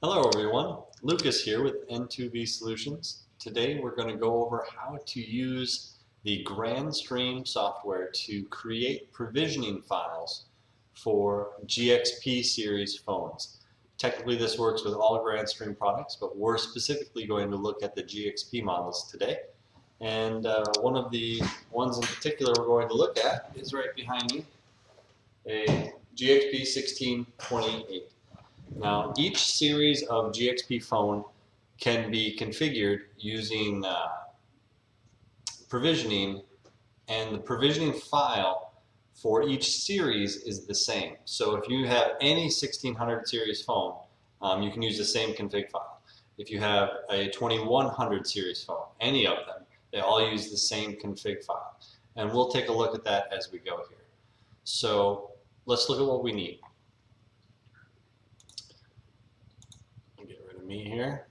Hello everyone, Lucas here with N2V Solutions. Today we're going to go over how to use the GrandStream software to create provisioning files for GXP series phones. Technically this works with all GrandStream products, but we're specifically going to look at the GXP models today. And one of the ones in particular we're going to look at is right behind me, a GXP 1628. Now, each series of GXP phone can be configured using provisioning, and the provisioning file for each series is the same. So if you have any 1600 series phone, you can use the same config file. If you have a 2100 series phone, any of them, they all use the same config file. And we'll take a look at that as we go here. So let's look at what we need. Me here.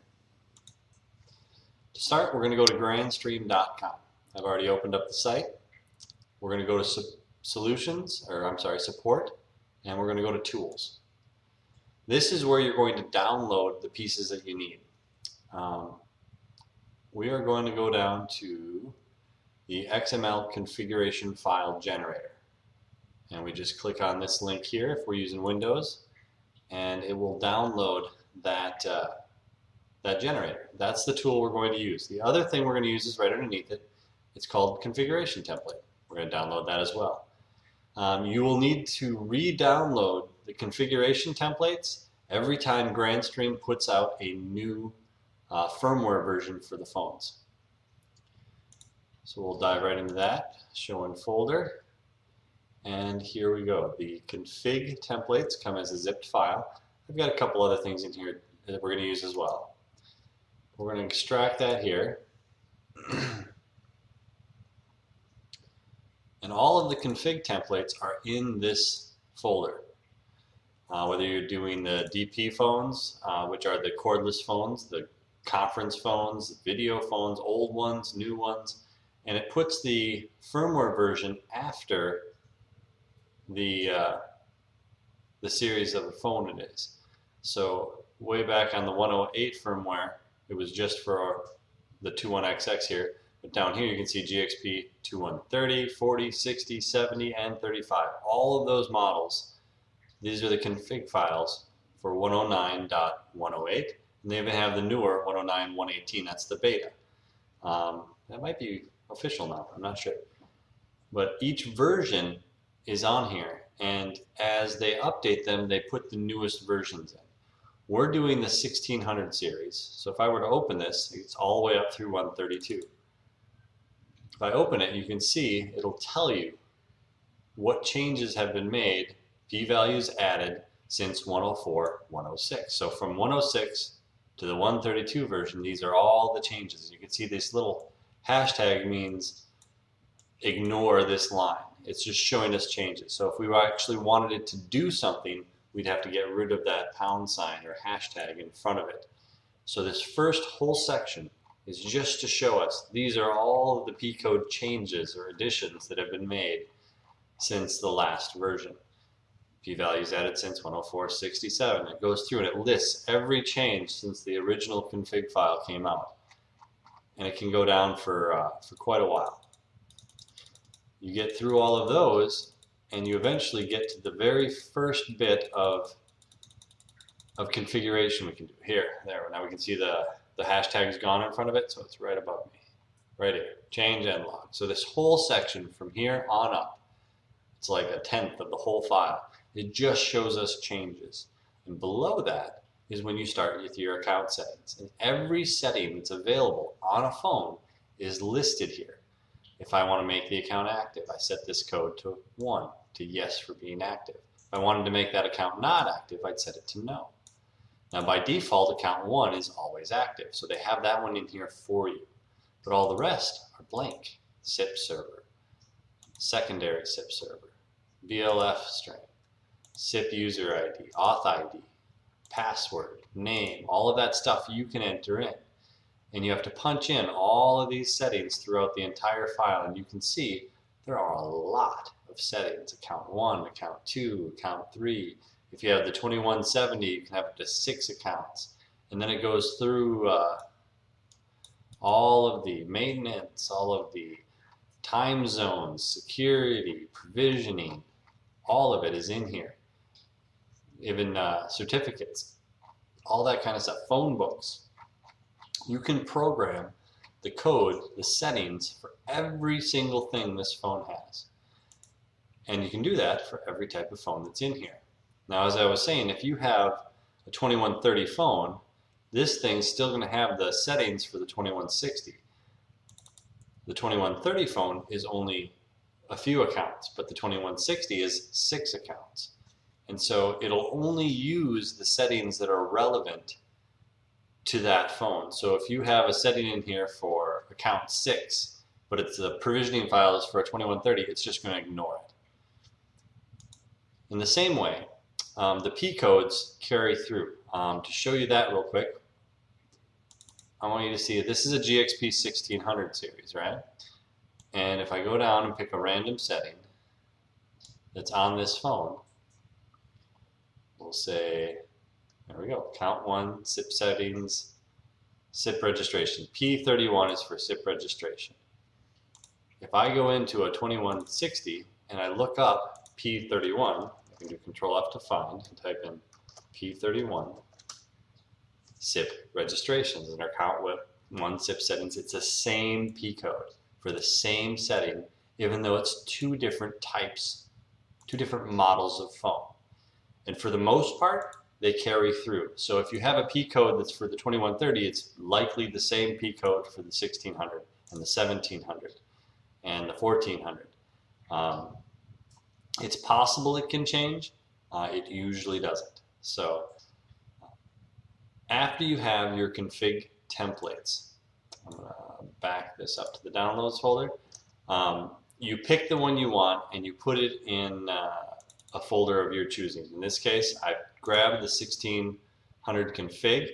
To start, we're going to go to grandstream.com. I've already opened up the site. We're going to go to support, and we're going to go to tools. This is where you're going to download the pieces that you need. We are going to go down to the XML configuration file generator, and we just click on this link here if we're using Windows, and it will download that generator. That's the tool we're going to use. The other thing we're going to use is right underneath it. It's called configuration template. We're going to download that as well. You will need to re-download the configuration templates every time GrandStream puts out a new firmware version for the phones. So we'll dive right into that. Show in folder. And here we go. The config templates come as a zipped file. I've got a couple other things in here that we're going to use as well. We're going to extract that here. And all of the config templates are in this folder. Whether you're doing the DP phones, which are the cordless phones, the conference phones, the video phones, old ones, new ones, and it puts the firmware version after the series of the phone it is. So way back on the 108 firmware, it was just for the 21XX here, but down here you can see GXP 2130, 40, 60, 70, and 35. All of those models, these are the config files for 109.108, and they even have the newer 109.118, that's the beta. That might be official now, I'm not sure. But each version is on here, and as they update them, they put the newest versions in. We're doing the 1600 series, so if I were to open this, it's all the way up through 132. If I open it, you can see it'll tell you what changes have been made, p-values added since 104, 106. So from 106 to the 132 version, these are all the changes. You can see this little hashtag means ignore this line. It's just showing us changes. So if we actually wanted it to do something, we'd have to get rid of that pound sign or hashtag in front of it. So this first whole section is just to show us these are all of the P-code changes or additions that have been made since the last version. P-values added since 104.67. It goes through and it lists every change since the original config file came out. And it can go down for quite a while. You get through all of those, and you eventually get to the very first bit of configuration we can do. Here, there, now we can see the hashtag is gone in front of it, so it's right above me. Right here, change and log. So this whole section from here on up, it's like a tenth of the whole file. It just shows us changes. And below that is when you start with your account settings. And every setting that's available on a phone is listed here. If I want to make the account active, I set this code to 1, to yes for being active. If I wanted to make that account not active, I'd set it to no. Now by default, account 1 is always active, so they have that one in here for you. But all the rest are blank. SIP server, secondary SIP server, BLF string, SIP user ID, auth ID, password, name, all of that stuff you can enter in. And you have to punch in all of these settings throughout the entire file, and you can see there are a lot of settings. Account 1, account 2, account 3. If you have the 2170, you can have up to 6 accounts. And then it goes through all of the maintenance, all of the time zones, security, provisioning, all of it is in here. Even certificates, all that kind of stuff, phone books. You can program the code, the settings for every single thing this phone has. And you can do that for every type of phone that's in here. Now, as I was saying, if you have a 2130 phone, this thing's still going to have the settings for the 2160. The 2130 phone is only a few accounts, but the 2160 is 6 accounts. And so it'll only use the settings that are relevant to that phone. So if you have a setting in here for account 6, but it's the provisioning file is for a 2130, it's just going to ignore it. In the same way, the P codes carry through. To show you that real quick, I want you to see this is a GXP 1600 series, right? And if I go down and pick a random setting that's on this phone, we'll say, there we go, count 1, SIP settings, SIP registration. P31 is for SIP registration. If I go into a 2160 and I look up P31, I can do Control F to find and type in P31 SIP registrations and our count with 1 SIP settings. It's the same P code for the same setting, even though it's 2 different types, 2 different models of phone. And for the most part, they carry through. So if you have a P code that's for the 2130, it's likely the same P code for the 1600 and the 1700 and the 1400. It's possible it can change. It usually doesn't. So after you have your config templates, I'm going to back this up to the downloads folder. You pick the one you want and you put it in a folder of your choosing. In this case, I've grabbed the 1600 config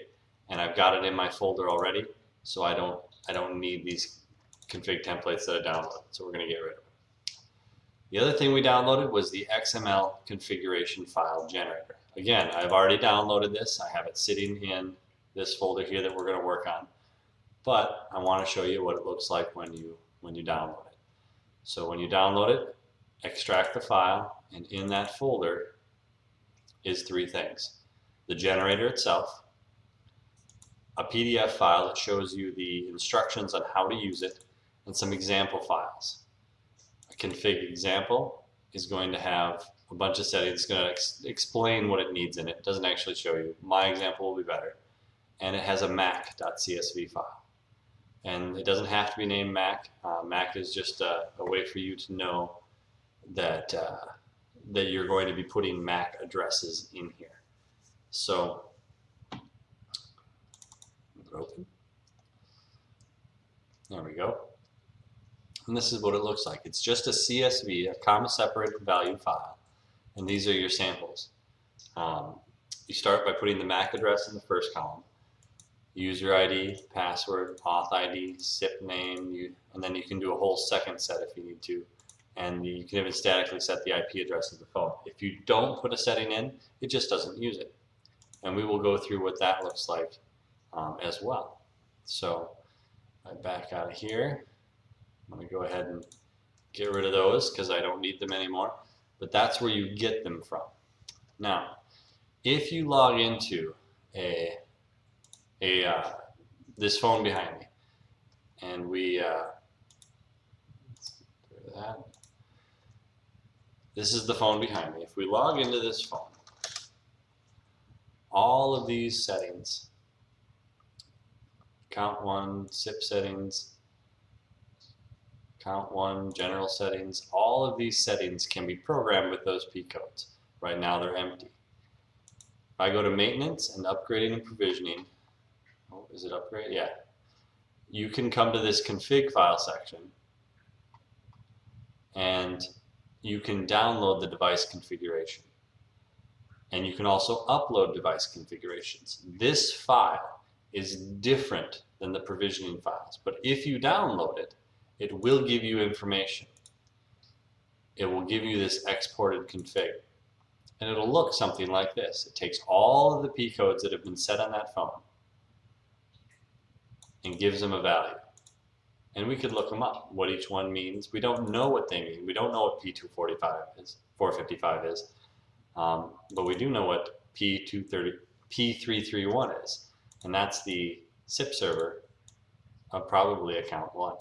and I've got it in my folder already, so I don't need these config templates that I downloaded, so we're going to get rid of them. The other thing we downloaded was the XML configuration file generator. Again, I've already downloaded this. I have it sitting in this folder here that we're going to work on, but I want to show you what it looks like when you download it. So when you download it, extract the file, and in that folder is 3 things: the generator itself, a PDF file that shows you the instructions on how to use it, and some example files. A config example is going to have a bunch of settings. It's going to explain what it needs in it. It doesn't actually show you. My example will be better. And it has a mac.csv file. And it doesn't have to be named Mac. Mac is just a way for you to know that that you're going to be putting MAC addresses in here. So, open. There we go. And this is what it looks like. It's just a CSV, a comma separated value file, and these are your samples. You start by putting the MAC address in the first column, user ID, password, auth ID, SIP name, and then you can do a whole second set if you need to. And you can even statically set the IP address of the phone. If you don't put a setting in, it just doesn't use it. And we will go through what that looks like as well. So I back out of here. I'm going to go ahead and get rid of those because I don't need them anymore. But that's where you get them from. Now, if you log into this phone behind me, and we that. This is the phone behind me. If we log into this phone, all of these settings, count 1, SIP settings, count 1, general settings, all of these settings can be programmed with those P codes. Right now they're empty. If I go to maintenance and upgrading and provisioning, oh, is it upgrade? Yeah. You can come to this config file section and you can download the device configuration. And you can also upload device configurations. This file is different than the provisioning files, but if you download it, it will give you information. It will give you this exported config. And it'll look something like this. It takes all of the P codes that have been set on that phone, and gives them a value. And we could look them up, what each one means. We don't know what they mean. We don't know what P245 is, 455 is, but we do know what P331 is, and that's the SIP server of probably account 1.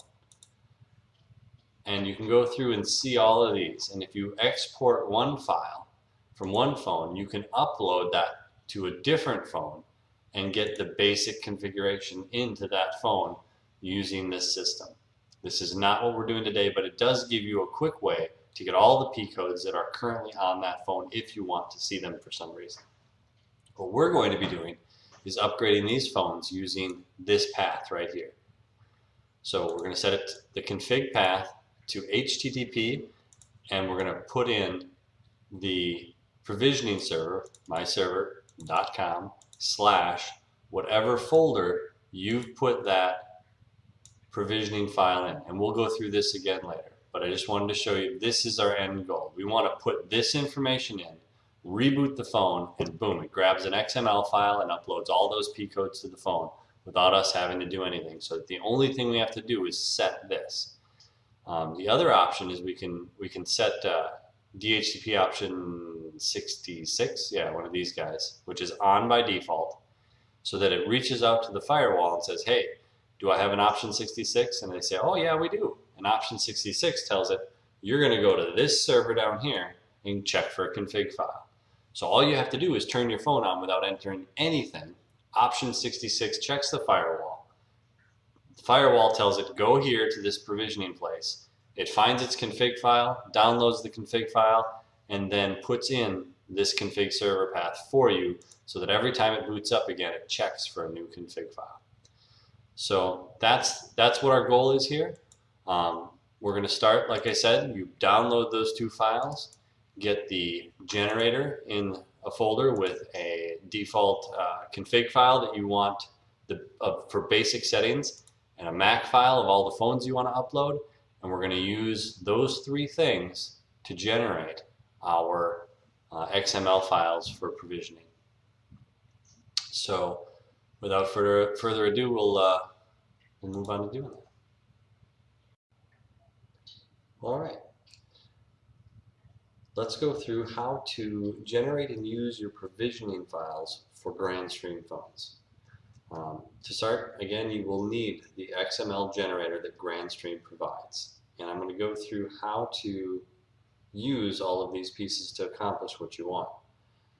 And you can go through and see all of these, and if you export one file from one phone, you can upload that to a different phone and get the basic configuration into that phone using this system. This is not what we're doing today, but it does give you a quick way to get all the P codes that are currently on that phone if you want to see them for some reason. What we're going to be doing is upgrading these phones using this path right here. So we're going to set it, the config path, to HTTP, and we're going to put in the provisioning server, myserver.com/whatever folder you've put that provisioning file in. And we'll go through this again later, but I just wanted to show you this is our end goal. We want to put this information in, reboot the phone, and boom, it grabs an XML file and uploads all those P codes to the phone without us having to do anything. So the only thing we have to do is set this. The other option is we can set DHCP option 66, yeah, one of these guys, which is on by default, so that it reaches out to the firewall and says, hey, do I have an option 66? And they say, oh yeah, we do. And option 66 tells it, you're going to go to this server down here and check for a config file. So all you have to do is turn your phone on without entering anything. Option 66 checks the firewall. The firewall tells it, go here to this provisioning place. It finds its config file, downloads the config file, and then puts in this config server path for you so that every time it boots up again, it checks for a new config file. So that's what our goal is here. We're going to start, like I said, you download those two files, get the generator in a folder with a default config file that you want for basic settings, and a MAC file of all the phones you want to upload, and we're going to use those three things to generate our XML files for provisioning. So without further ado, we'll move on to doing that. All right. Let's go through how to generate and use your provisioning files for Grandstream phones. To start, again, you will need the XML generator that Grandstream provides. And I'm going to go through how to use all of these pieces to accomplish what you want.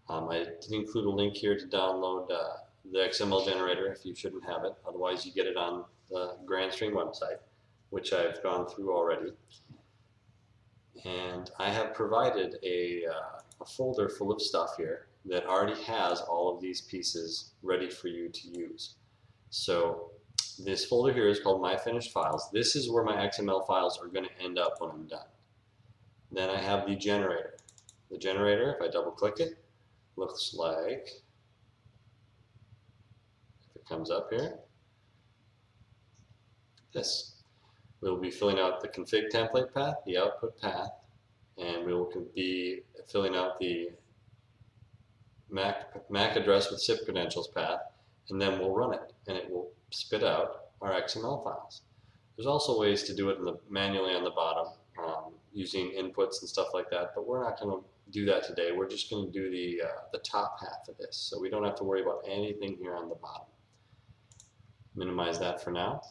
I did include a link here to download the XML generator if you shouldn't have it. Otherwise, you get it on the Grandstream website, which I've gone through already. And I have provided a folder full of stuff here that already has all of these pieces ready for you to use. So this folder here is called My Finished Files. This is where my XML files are going to end up when I'm done. Then I have the generator. The generator, if I double click it, looks like, if it comes up here, this. We'll be filling out the config template path, the output path, and we will be filling out the MAC address with SIP credentials path, and then we'll run it, and it will spit out our XML files. There's also ways to do it manually on the bottom using inputs and stuff like that, but we're not going to do that today. We're just going to do the top half of this, so we don't have to worry about anything here on the bottom. Minimize that for now.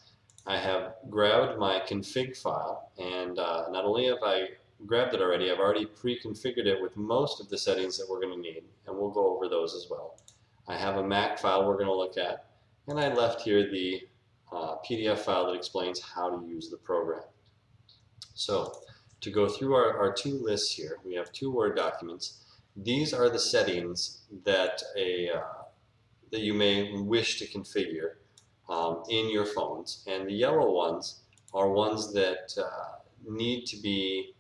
I have grabbed my config file, and not only have I grabbed it already, I've already pre-configured it with most of the settings that we're going to need, and we'll go over those as well. I have a MAC file we're going to look at, and I left here the PDF file that explains how to use the program. So to go through our two lists here, we have two Word documents. These are the settings that that you may wish to configure in your phones, and the yellow ones are ones that need to be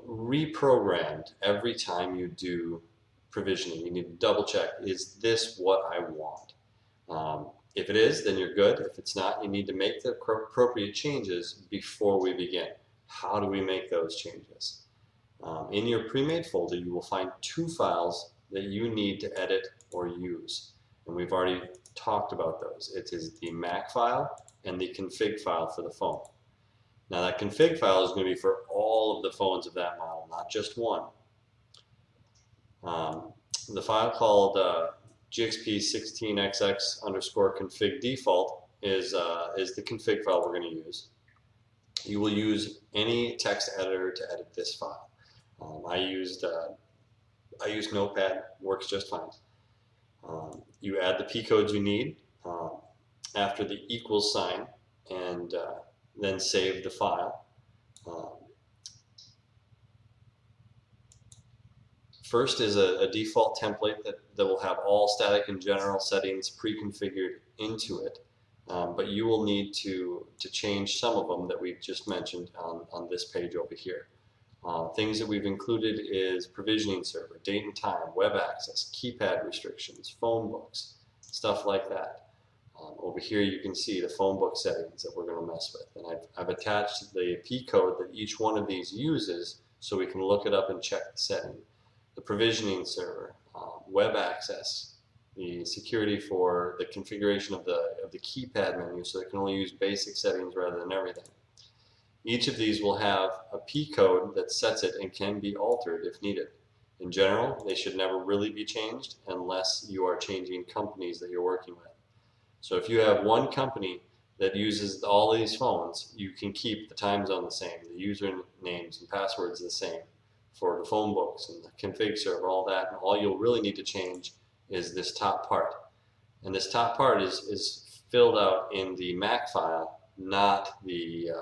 reprogrammed every time you do provisioning. You need to double check, is this what I want? If it is, then you're good. If it's not, you need to make the appropriate changes before we begin. How do we make those changes? In your pre-made folder, you will find two files that you need to edit or use. and we've already talked about those. It is the MAC file and the config file for the phone. Now that config file is going to be for all of the phones of that model, not just one. The file called gxp16xx_config default is the config file we're going to use. You will use any text editor to edit this file. I used Notepad, works just fine. You add the P codes you need after the equals sign, and then save the file. First is a default template that will have all static and general settings pre-configured into it, but you will need to change some of them that we've just mentioned on this page over here. Things that we've included is provisioning server, date and time, web access, keypad restrictions, phone books, stuff like that. Over here you can see the phone book settings that we're going to mess with, and I've attached the P code that each one of these uses so we can look it up and check the setting. The provisioning server, web access, the security for the configuration of the keypad menu so it can only use basic settings rather than everything. Each of these will have a P code that sets it and can be altered if needed. In general, they should never really be changed unless you are changing companies that you're working with. So if you have one company that uses all these phones, you can keep the time zone the same, the usernames and passwords the same for the phone books and the config server, all that, and all you'll really need to change is this top part. And this top part is filled out in the MAC file, not the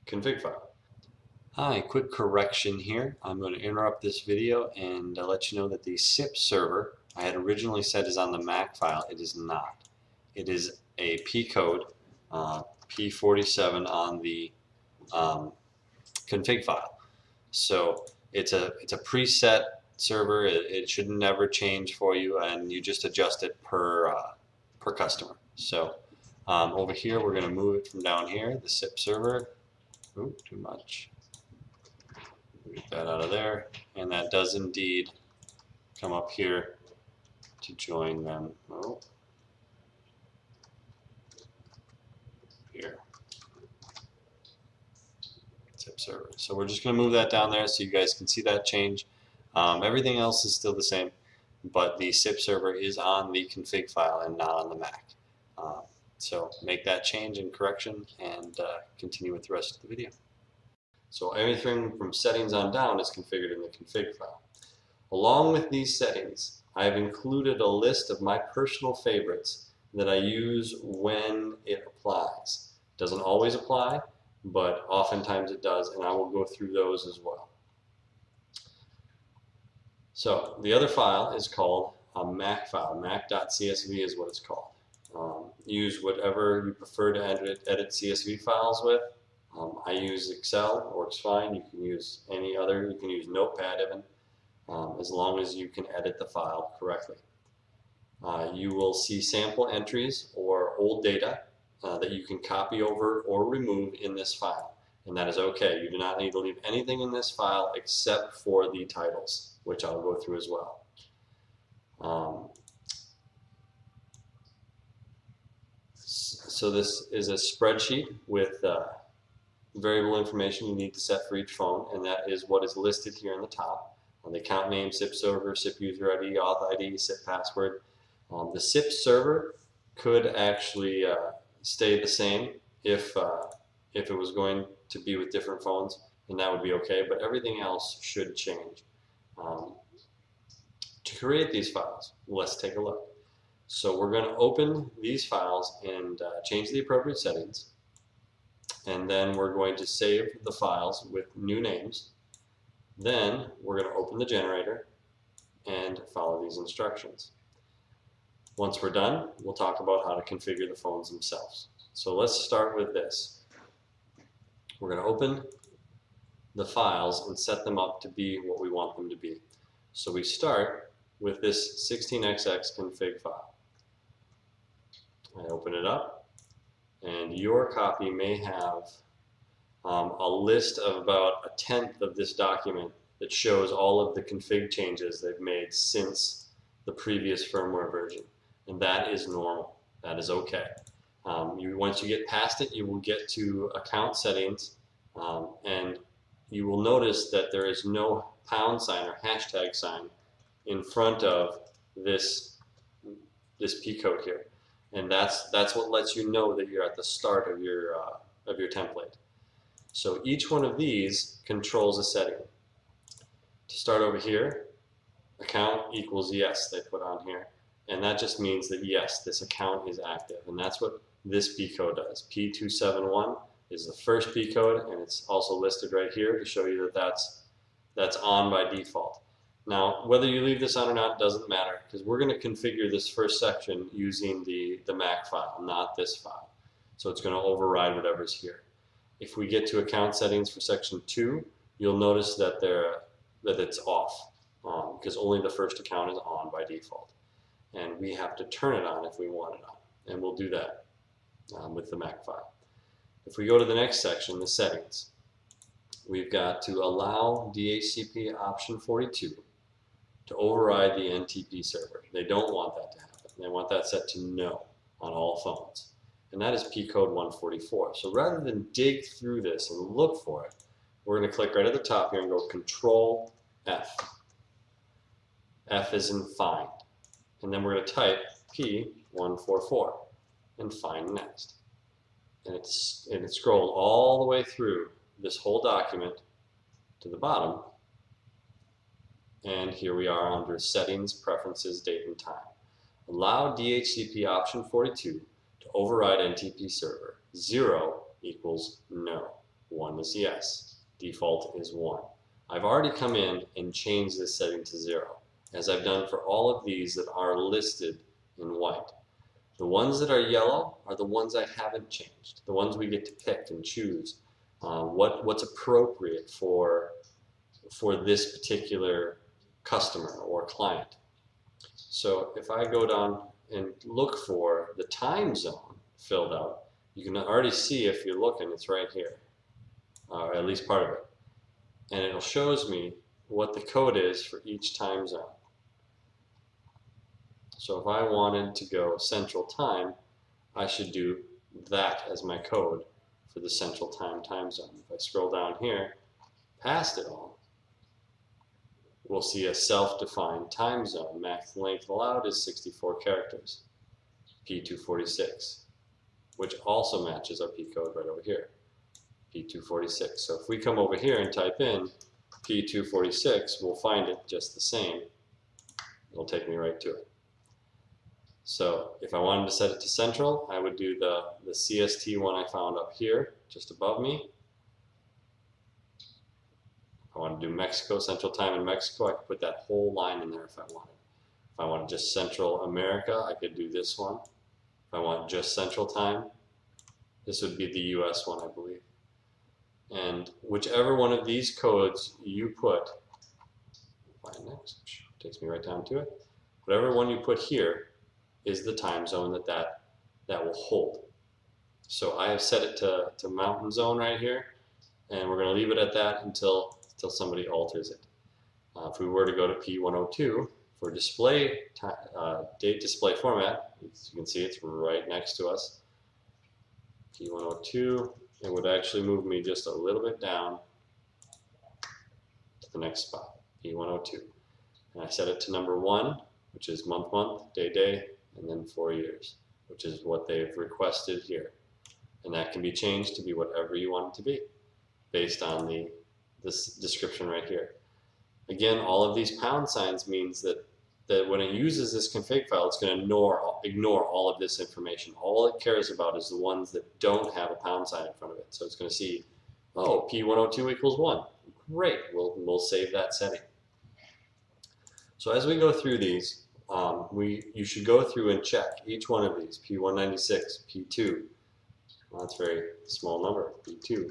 config file. Hi, quick correction here. I'm going to interrupt this video and let you know that the SIP server I had originally said is on the MAC file. It is not. It is a P code, P47 on the config file. So it's a preset server. It should never change for you, and you just adjust it per customer. So over here we're going to move it from down here, the SIP server. Ooh, too much. Get that out of there, and that does indeed come up here to join them. Oh, here. SIP server. So we're just going to move that down there so you guys can see that change. Everything else is still the same, but the SIP server is on the config file and not on the Mac. So make that change and correction and continue with the rest of the video. So everything from settings on down is configured in the config file. Along with these settings, I have included a list of my personal favorites that I use when it applies. It doesn't always apply, but oftentimes it does, and I will go through those as well. So the other file is called a MAC file. Mac.csv is what it's called. Use whatever you prefer to edit CSV files with. I use Excel, works fine. You can use any other, you can use Notepad even, as long as you can edit the file correctly. You will see sample entries or old data that you can copy over or remove in this file, and that is okay. You do not need to leave anything in this file except for the titles, which I'll go through as well. So this is a spreadsheet with variable information you need to set for each phone, and that is what is listed here in the top. The account name, SIP server, SIP user ID, auth ID, SIP password. The SIP server could actually stay the same if it was going to be with different phones, and that would be okay, but everything else should change. To create these files, let's take a look. So we're going to open these files and change the appropriate settings, and then we're going to save the files with new names. Then we're going to open the generator and follow these instructions. Once we're done, we'll talk about how to configure the phones themselves. So let's start with this. We're going to open the files and set them up to be what we want them to be. So we start with this 16xx config file. I open it up, and your copy may have a list of about 1/10 of this document that shows all of the config changes they've made since the previous firmware version. And that is normal. That is okay. Once you get past it, you will get to account settings, and you will notice that there is no pound sign or hashtag sign in front of this P code here, and that's what lets you know that you're at the start of your template. So each one of these controls a setting. To start over here, account equals yes, they put on here, and that just means that yes, this account is active, and that's what this P code does. P271 is the first P code, and it's also listed right here to show you that that's on by default. Now, whether you leave this on or not doesn't matter, because we're going to configure this first section using the Mac file, not this file. So it's going to override whatever's here. If we get to account settings for section 2, you'll notice that it's off, because only the first account is on by default. And we have to turn it on if we want it on, and we'll do that with the Mac file. If we go to the next section, the settings, we've got to allow DHCP option 42 to override the NTP server. They don't want that to happen. They want that set to no on all phones. And that is P code 144. So rather than dig through this and look for it, we're going to click right at the top here and go Control F. F is in find. And then we're going to type P144 and find next. And it scrolled all the way through this whole document to the bottom. And here we are under Settings, Preferences, Date and Time. Allow DHCP option 42 to override NTP server. 0 equals no. 1 is yes. Default is 1. I've already come in and changed this setting to 0, as I've done for all of these that are listed in white. The ones that are yellow are the ones I haven't changed. The ones we get to pick and choose what's appropriate for this particular customer or client. So if I go down and look for the time zone filled out, you can already see, if you're looking, it's right here, or at least part of it. And it shows me what the code is for each time zone. So if I wanted to go Central Time, I should do that as my code for the Central Time zone. If I scroll down here, past it all, we'll see a self-defined time zone. Max length allowed is 64 characters, P246, which also matches our P code right over here, P246. So if we come over here and type in P246, we'll find it just the same. It'll take me right to it. So if I wanted to set it to Central, I would do the CST one I found up here, just above me. If I want to do Mexico, Central Time in Mexico, I could put that whole line in there if I wanted. If I wanted just Central America, I could do this one. If I want just Central Time, this would be the US one, I believe. And whichever one of these codes you put, find next, takes me right down to it. Whatever one you put here is the time zone that will hold. So I have set it to Mountain Zone right here, and we're going to leave it at that until somebody alters it. If we were to go to P102 for display date display format, as you can see it's right next to us. P102, it would actually move me just a little bit down to the next spot, P102. And I set it to number 1, which is month, day, and then 4 years, which is what they've requested here. And that can be changed to be whatever you want it to be based on this description right here. Again, all of these pound signs means that when it uses this config file, it's going to ignore all of this information. All it cares about is the ones that don't have a pound sign in front of it. So it's going to see, oh, P102 equals 1. Great, we'll save that setting. So as we go through these, you should go through and check each one of these, P196, P2. Well, that's a very small number, P2.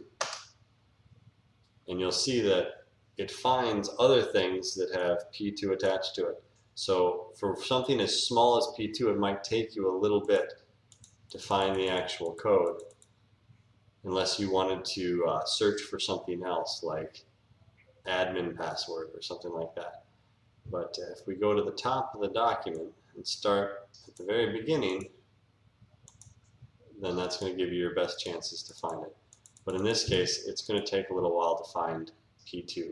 And you'll see that it finds other things that have P2 attached to it. So for something as small as P2, it might take you a little bit to find the actual code, unless you wanted to search for something else, like admin password or something like that. But if we go to the top of the document and start at the very beginning, then that's going to give you your best chances to find it. But in this case, it's going to take a little while to find P2.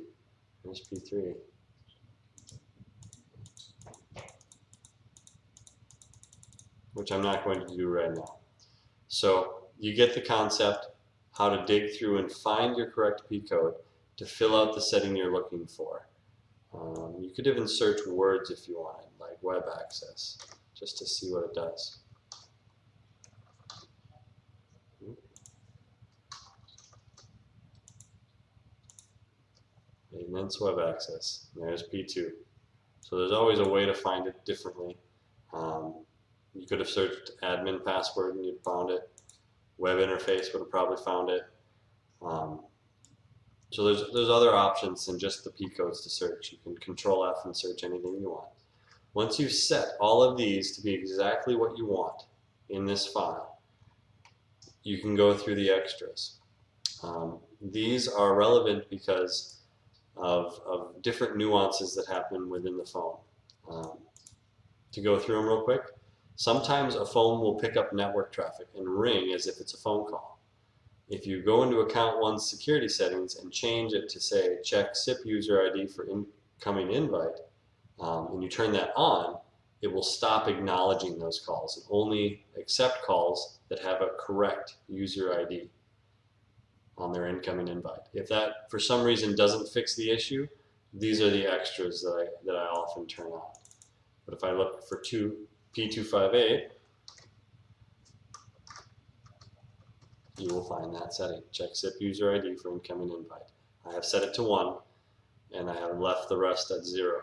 There's P3. Which I'm not going to do right now. So you get the concept, how to dig through and find your correct P code to fill out the setting you're looking for. You could even search words if you wanted, like web access, just to see what it does. Maintenance web access. And there's P2. So there's always a way to find it differently. You could have searched admin password and you'd found it. Web interface would have probably found it. So there's other options than just the P codes to search. You can Control F and search anything you want. Once you've set all of these to be exactly what you want in this file, you can go through the extras. These are relevant because of different nuances that happen within the phone. To go through them real quick, sometimes a phone will pick up network traffic and ring as if it's a phone call. If you go into Account 1's security settings and change it to say check SIP user ID for incoming invite, and you turn that on, it will stop acknowledging those calls and only accept calls that have a correct user ID on their incoming invite. If that for some reason doesn't fix the issue, these are the extras that I often turn on. But if I look for P258, you will find that setting. Check SIP user ID for incoming invite. I have set it to 1, and I have left the rest at 0.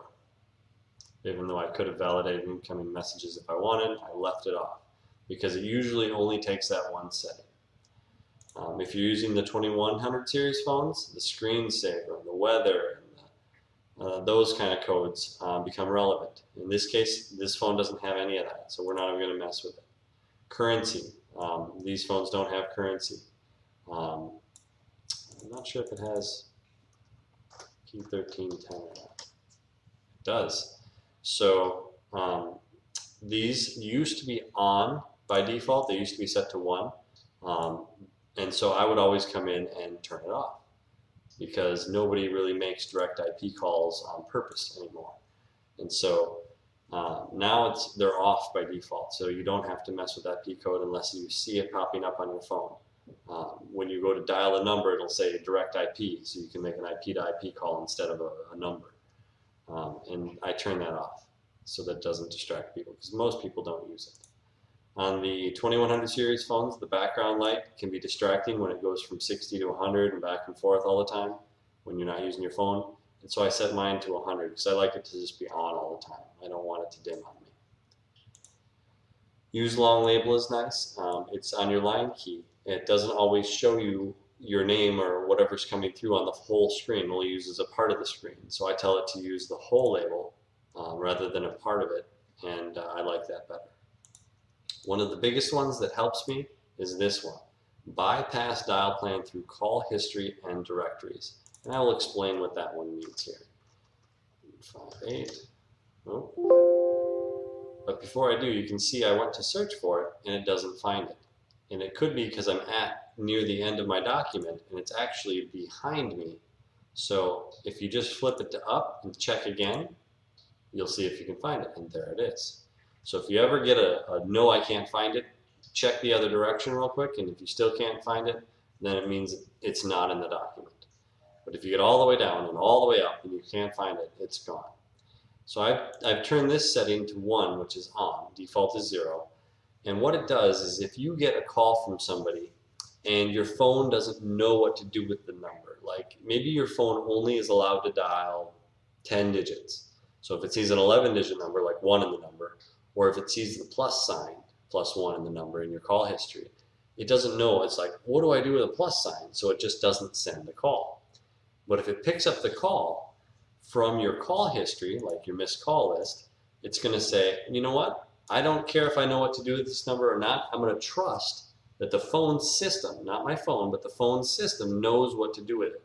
Even though I could have validated incoming messages if I wanted, I left it off because it usually only takes that one setting. If you're using the 2100 series phones, the screensaver, the weather, and those kind of codes become relevant. In this case, this phone doesn't have any of that, so we're not even going to mess with it. Currency. These phones don't have currency. I'm not sure if it has P1310 or not. It does. So these used to be on by default. They used to be set to 1. And so I would always come in and turn it off because nobody really makes direct IP calls on purpose anymore. And so now they're off by default, so you don't have to mess with that P code unless you see it popping up on your phone. When you go to dial a number, it'll say direct IP, so you can make an IP to IP call instead of a number. And I turn that off so that doesn't distract people because most people don't use it. On the 2100 series phones, the background light can be distracting when it goes from 60 to 100 and back and forth all the time when you're not using your phone. And so I set mine to 100 because I like it to just be on all the time. I don't want it to dim on me. Use long label is nice. It's on your line key. It doesn't always show you your name or whatever's coming through on the whole screen. It only uses a part of the screen. So I tell it to use the whole label rather than a part of it, and I like that better. One of the biggest ones that helps me is this one. Bypass dial plan through call history and directories. And I will explain what that one means here. 58. Oh. But before I do, you can see I went to search for it and it doesn't find it. And it could be because I'm near the end of my document and it's actually behind me. So if you just flip it to up and check again, you'll see if you can find it, and there it is. So if you ever get a no, I can't find it, check the other direction real quick, and if you still can't find it, then it means it's not in the document. But if you get all the way down and all the way up and you can't find it, it's gone. So I've turned this setting to 1, which is on. Default is 0. And what it does is if you get a call from somebody and your phone doesn't know what to do with the number, like maybe your phone only is allowed to dial 10 digits. So if it sees an 11-digit number, like 1 in the number, or if it sees the plus sign, +1 in the number in your call history, it doesn't know. It's like, what do I do with a plus sign? So it just doesn't send the call. But if it picks up the call from your call history, like your missed call list, it's going to say, you know what? I don't care if I know what to do with this number or not. I'm going to trust that the phone system, not my phone, but the phone system knows what to do with it.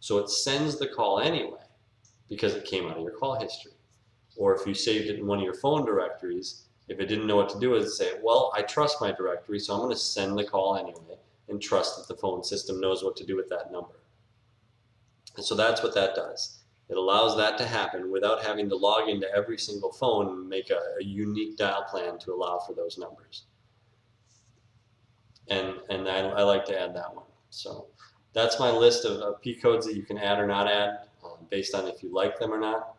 So it sends the call anyway because it came out of your call history. Or if you saved it in one of your phone directories, if it didn't know what to do, it would say, well, I trust my directory, so I'm going to send the call anyway and trust that the phone system knows what to do with that number. And so that's what that does. It allows that to happen without having to log into every single phone and make a unique dial plan to allow for those numbers. And I like to add that one. So that's my list of P codes that you can add or not add based on if you like them or not.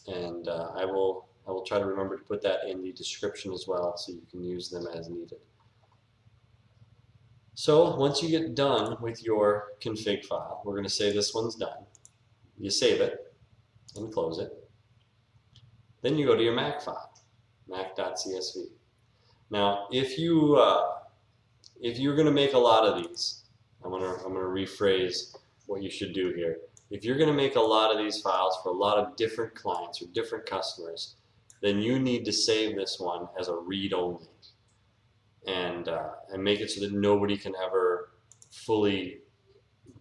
I will try to remember to put that in the description as well so you can use them as needed. So once you get done with your config file, we're going to say this one's done. You save it and close it. Then you go to your Mac file, mac.csv. Now, if you're going to make a lot of these, I'm going to rephrase what you should do here. If you're going to make a lot of these files for a lot of different clients or different customers, then you need to save this one as a read-only and make it so that nobody can ever fully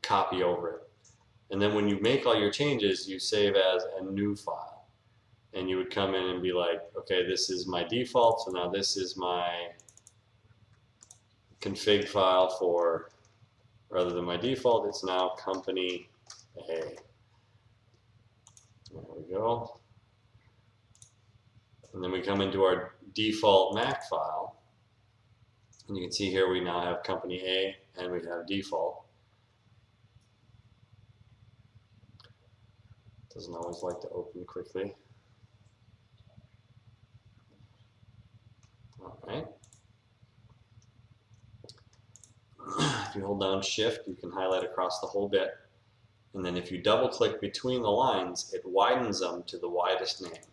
copy over it. And then when you make all your changes, you save as a new file. And you would come in and be like, okay, this is my default, so now this is my config file for, rather than my default, it's now company A. There we go. And then we come into our default Mac file. And you can see here we now have company A and we have default. Doesn't always like to open quickly. All right. If you hold down Shift, you can highlight across the whole bit. And then if you double click between the lines, it widens them to the widest name.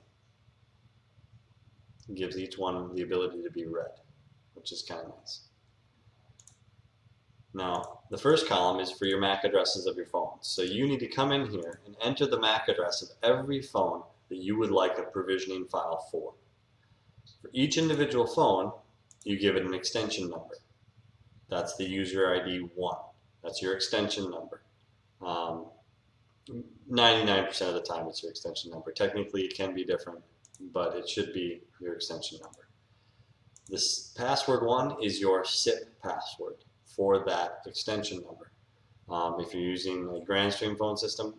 It gives each one the ability to be read, which is kind of nice. Now, the first column is for your MAC addresses of your phones. So you need to come in here and enter the MAC address of every phone that you would like a provisioning file for. For each individual phone, you give it an extension number. That's the user ID 1. That's your extension number. 99% of the time it's your extension number. Technically it can be different, but it should be your extension number. This password 1 is your SIP password for that extension number. If you're using a Grandstream phone system,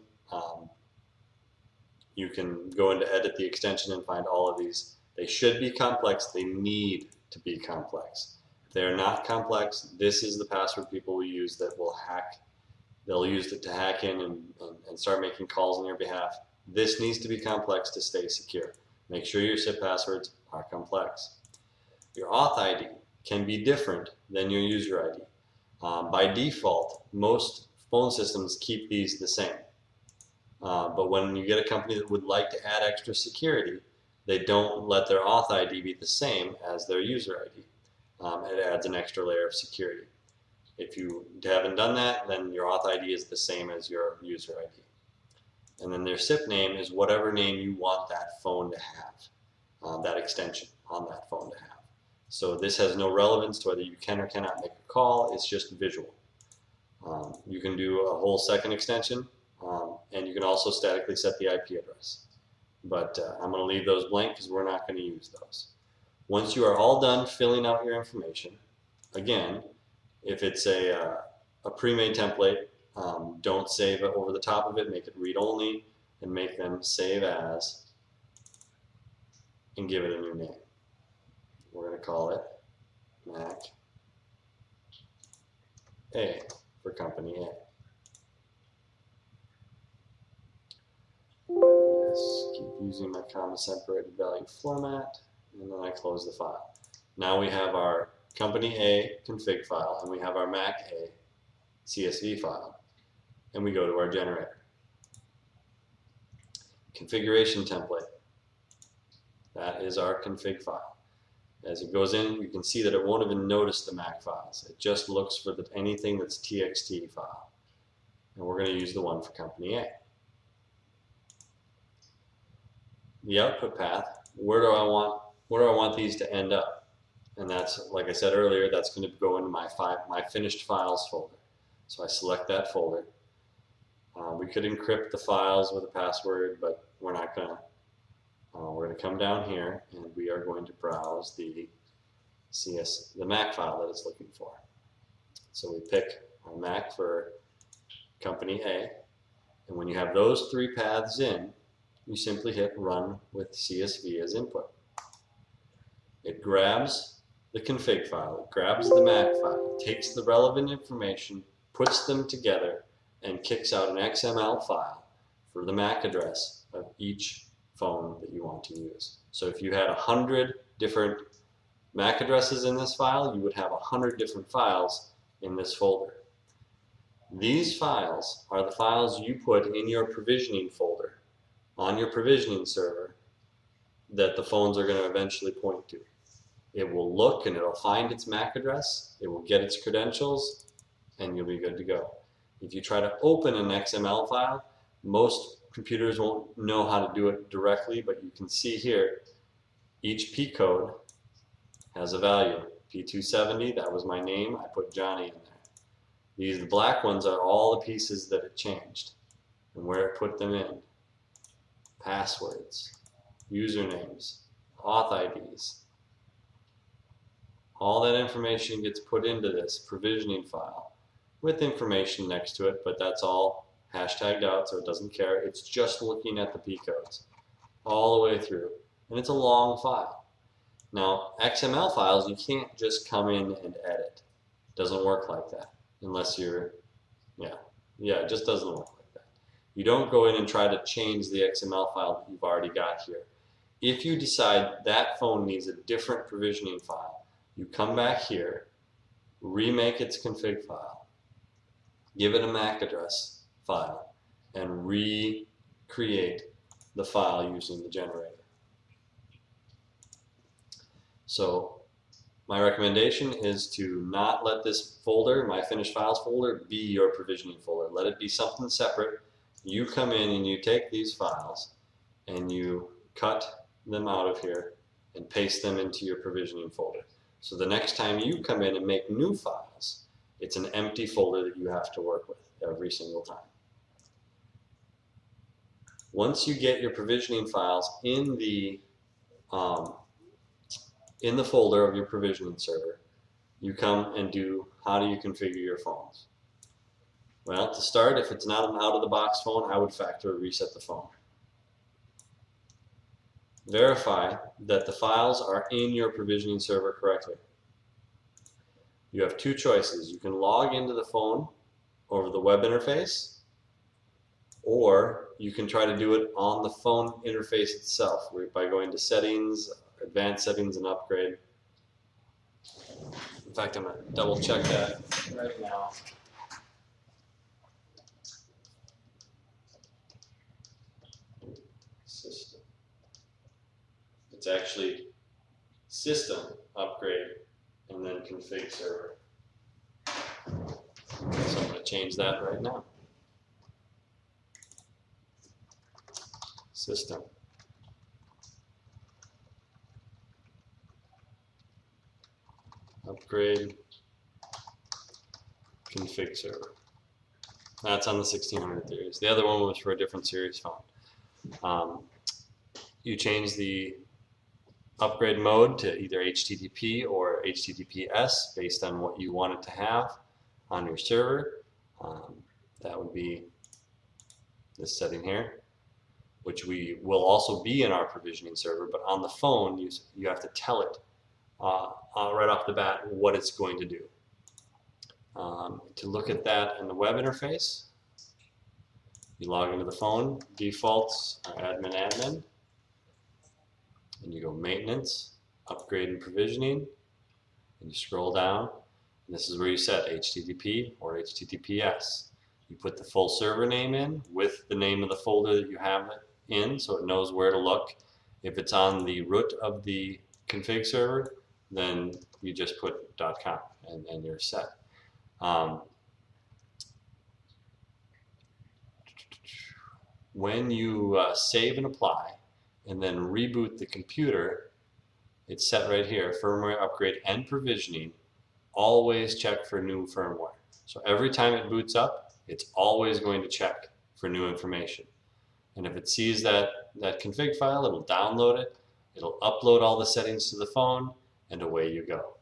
you can go into edit the extension and find all of these. They should be complex. They need to be complex. If they're not complex, this is the password people will use that will hack. They'll use it to hack in and start making calls on your behalf. This needs to be complex to stay secure. Make sure your SIP passwords are complex. Your auth ID can be different than your user ID. By default, most phone systems keep these the same. But when you get a company that would like to add extra security, they don't let their auth ID be the same as their user ID. It adds an extra layer of security. If you haven't done that, then your auth ID is the same as your user ID. And then their SIP name is whatever name you want that phone to have, that extension on that phone to have. So this has no relevance to whether you can or cannot make a call. It's just visual. You can do a whole second extension, and you can also statically set the IP address. But I'm going to leave those blank because we're not going to use those. Once you are all done filling out your information, again, if it's a pre-made template, don't save it over the top of it. Make it read-only and make them save as and give it a new name. We're going to call it Mac A for company A. Yes, keep using my comma separated value format, and then I close the file. Now we have our company A config file, and we have our Mac A CSV file, and we go to our generator. Configuration template. That is our config file. As it goes in, you can see that it won't even notice the Mac files. It just looks for anything that's TXT file. And we're going to use the one for company A. The output path, where do I want these to end up? And that's, like I said earlier, that's going to go into my finished files folder. So I select that folder. We could encrypt the files with a password, but we're not going to. We're going to come down here and we are going to browse the Mac file that it's looking for. So we pick our Mac for company A, and when you have those three paths in, you simply hit run with CSV as input. It grabs the config file, it grabs the Mac file, takes the relevant information, puts them together, and kicks out an XML file for the MAC address of each phone that you want to use. So if you had 100 different MAC addresses in this file, you would have 100 different files in this folder. These files are the files you put in your provisioning folder on your provisioning server that the phones are going to eventually point to. It will look and it'll find its MAC address, it will get its credentials, and you'll be good to go. If you try to open an XML file, most computers won't know how to do it directly, but you can see here each P code has a value. P270, that was my name, I put Johnny in there. The black ones are all the pieces that it changed and where it put them in. Passwords, usernames, auth IDs. All that information gets put into this provisioning file with information next to it, but that's all hashtagged out so it doesn't care. It's just looking at the P codes all the way through, and it's a long file. Now, XML files, you can't just come in and edit. It doesn't work like that unless you're, it just doesn't work like that. You don't go in and try to change the XML file that you've already got here. If you decide that phone needs a different provisioning file, you come back here, remake its config file, give it a MAC address file, and recreate the file using the generator. So my recommendation is to not let this folder, my finished files folder, be your provisioning folder. Let it be something separate. You come in and you take these files and you cut them out of here and paste them into your provisioning folder. So the next time you come in and make new files, it's an empty folder that you have to work with every single time. Once you get your provisioning files in the folder of your provisioning server, you come and do how do you configure your phones. Well, to start, if it's not an out-of-the-box phone, I would factory reset the phone. Verify that the files are in your provisioning server correctly. You have two choices. You can log into the phone over the web interface, or you can try to do it on the phone interface itself by going to settings, advanced settings, and upgrade. In fact, I'm going to double check that right now. System. It's actually system upgrade and then config server. So I'm going to change that right now. System. Upgrade config server. That's on the 1600 series. The other one was for a different series phone. You change the upgrade mode to either HTTP or HTTPS based on what you want it to have on your server. That would be this setting here, which we will also be in our provisioning server, but on the phone you have to tell it right off the bat what it's going to do. To look at that in the web interface, you log into the phone, defaults are admin, and you go maintenance, upgrade and provisioning, and you scroll down, and this is where you set HTTP or HTTPS. You put the full server name in with the name of the folder that you have it in, so it knows where to look. If it's on the root of the config server, then you just put .com and you're set. When you save and apply and then reboot the computer, it's set right here, firmware upgrade and provisioning. Always check for new firmware. So every time it boots up, it's always going to check for new information. And if it sees that config file, it'll download it, it'll upload all the settings to the phone, and away you go.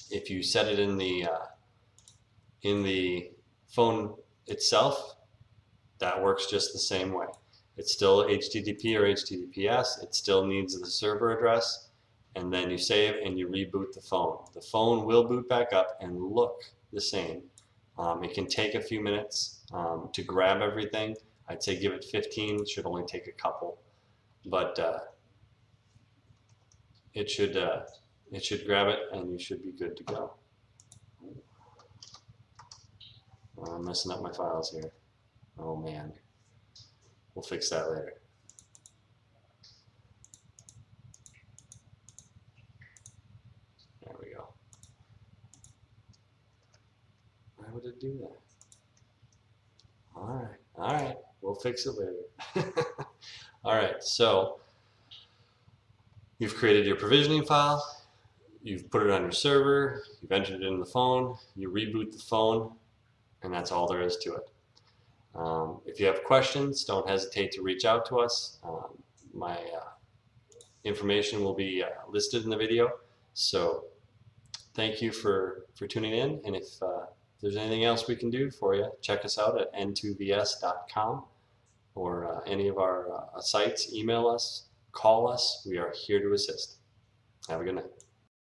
If you set it in the phone itself, that works just the same way. It's still HTTP or HTTPS, it still needs the server address, and then you save and you reboot the phone. The phone will boot back up and look the same. It can take a few minutes to grab everything. I'd say give it 15, it should only take a couple, but it should grab it and you should be good to go. I'm messing up my files here. Oh man, we'll fix that later. There we go. Why would it do that? All right, we'll fix it later. All right, so you've created your provisioning file, you've put it on your server, you've entered it in the phone, you reboot the phone, and that's all there is to it. If you have questions, don't hesitate to reach out to us. My information will be listed in the video. So thank you for tuning in, and if there's anything else we can do for you, check us out at n2vs.com or any of our sites. Email us, call us. We are here to assist. Have a good night.